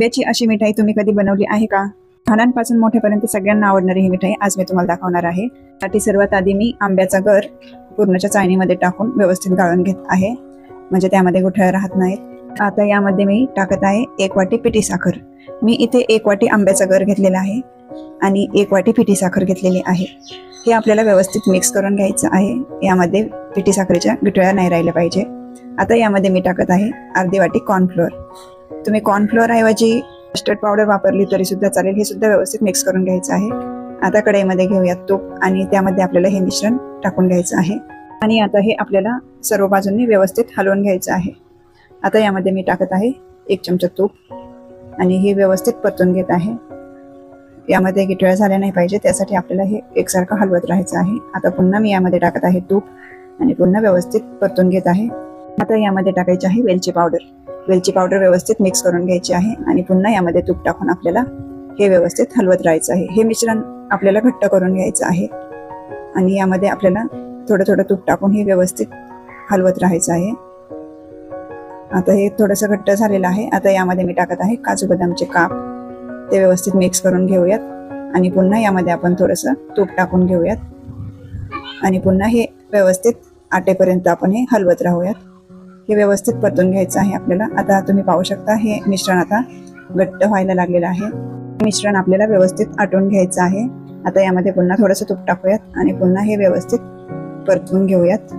आंब्याची अशी मिठाई तुम्ही कधी बनवली आहे का? लहानांपासून मोठ्यापर्यंत सगळ्यांना आवडणारी ही मिठाई आज मी तुम्हाला दाखवणार आहे। त्यासाठी सर्वात आधी मी आंब्याचा गर पूर्णच्या चाळणीमध्ये टाकून व्यवस्थित गाळून घेत आहे, म्हणजे त्यामध्ये गुठळ्या राहत नाहीत। आता यामध्ये मी टाकत आहे 1 वाटी पिठी साखर। मी इथे 1 वाटी आंब्याचा गर घेतलेला आहे आणि 1 वाटी पिठी साखर घेतलेली आहे। हे आपल्याला व्यवस्थित मिक्स करून घ्यायचं आहे। यामध्ये पिठी साखरेच्या गुठळ्या नाही राहिल्या पाहिजे। आता यामध्ये मी टाकत आहे अर्धी वाटी कॉर्नफ्लोअर। तुम्ही कॉर्नफ्लोअर ऐवजी कस्टर्ड पावडर वापरली तरी सुद्धा चालेल। हे सुद्धा व्यवस्थित मिक्स करून घ्यायचं आहे। आता कढईमध्ये घेऊयात तूप आणि त्यामध्ये आपल्याला हे मिश्रण टाकून घ्यायचं आहे आणि आता हे आपल्याला सर्व बाजूंनी व्यवस्थित हलवून घ्यायचं आहे। आता यामध्ये मी टाकत आहे 1 चमचा तूप आणि हे व्यवस्थित परतून घेत आहे। यामध्ये गिठळ्या झाल्या नाही पाहिजे, त्यासाठी आपल्याला हे एकसारखं हलवत राहायचं आहे। आता पुन्हा मी यामध्ये टाकत आहे तूप आणि पुन्हा व्यवस्थित परतून घेत आहे। आता यामध्ये टाकायची आहे वेलची पावडर। वेलची पावडर व्यवस्थित मिक्स करून घ्यायची आहे आणि पुन्हा यामध्ये तूप टाकून आपल्याला हे व्यवस्थित हलवत राहायचं आहे। हे मिश्रण आपल्याला घट्ट करून घ्यायचं आहे आणि यामध्ये आपल्याला थोडं थोडं तूप टाकून हे व्यवस्थित हलवत राहायचं आहे। आता हे थोडंसं घट्ट झालेलं आहे। आता यामध्ये मी टाकत आहे काजू बदामचे काप। ते व्यवस्थित मिक्स करून घेऊयात आणि पुन्हा यामध्ये आपण थोडंसं तूप टाकून घेऊयात आणि पुन्हा हे व्यवस्थित आटेपर्यंत आपण हे हलवत राहूयात। हे व्यवस्थित परतून घ्यायचं आहे आपल्याला। आता तुम्ही पाहू शकता हे मिश्रण आता घट्ट व्हायला लागलेलं आहे। मिश्रण आपल्याला व्यवस्थित आटवून घ्यायचं आहे। आता यामध्ये पुन्हा थोडंसं तूप टाकूयात आणि पुन्हा हे व्यवस्थित परतून घेऊयात।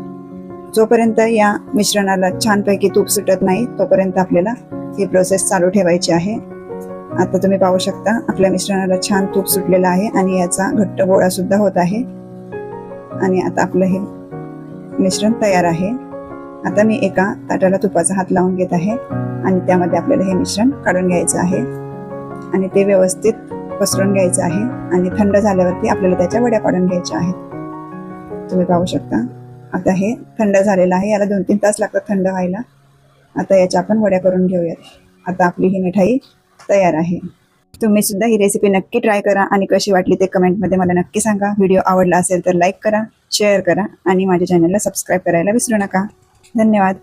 जोपर्यंत या मिश्रणाला छानपैकी तूप सुटत नाही तोपर्यंत आपल्याला ही प्रोसेस चालू ठेवायची आहे। आता तुम्ही पाहू शकता आपल्या मिश्रणाला छान तूप सुटलेलं आहे आणि याचा घट्ट गोळा सुद्धा होत आहे आणि आता आपलं हे मिश्रण तयार आहे। आता मी एका ताटाला तुपाचा हात लावून घेत आहे आणि त्यामध्ये आपल्याला हे मिश्रण काढून घ्यायचं आहे आणि ते व्यवस्थित पसरून घ्यायचं आहे आणि थंड झाल्यावरती आपल्याला त्याच्या वड्या पाडून घ्यायच्या आहेत। तुम्ही पाहू शकता आता हे थंड झालेलं आहे। याला 2-3 तास लागतात थंड व्हायला। आता याच्या आपण वड्या करून घेऊयात। आता आपली ही मिठाई तयार आहे। तुम्ही सुद्धा ही रेसिपी नक्की ट्राय करा आणि कशी वाटली ते कमेंटमध्ये मला नक्की सांगा। व्हिडिओ आवडला असेल तर लाईक करा, शेअर करा आणि माझ्या चॅनलला सबस्क्राईब करायला विसरू नका। धन्यवाद।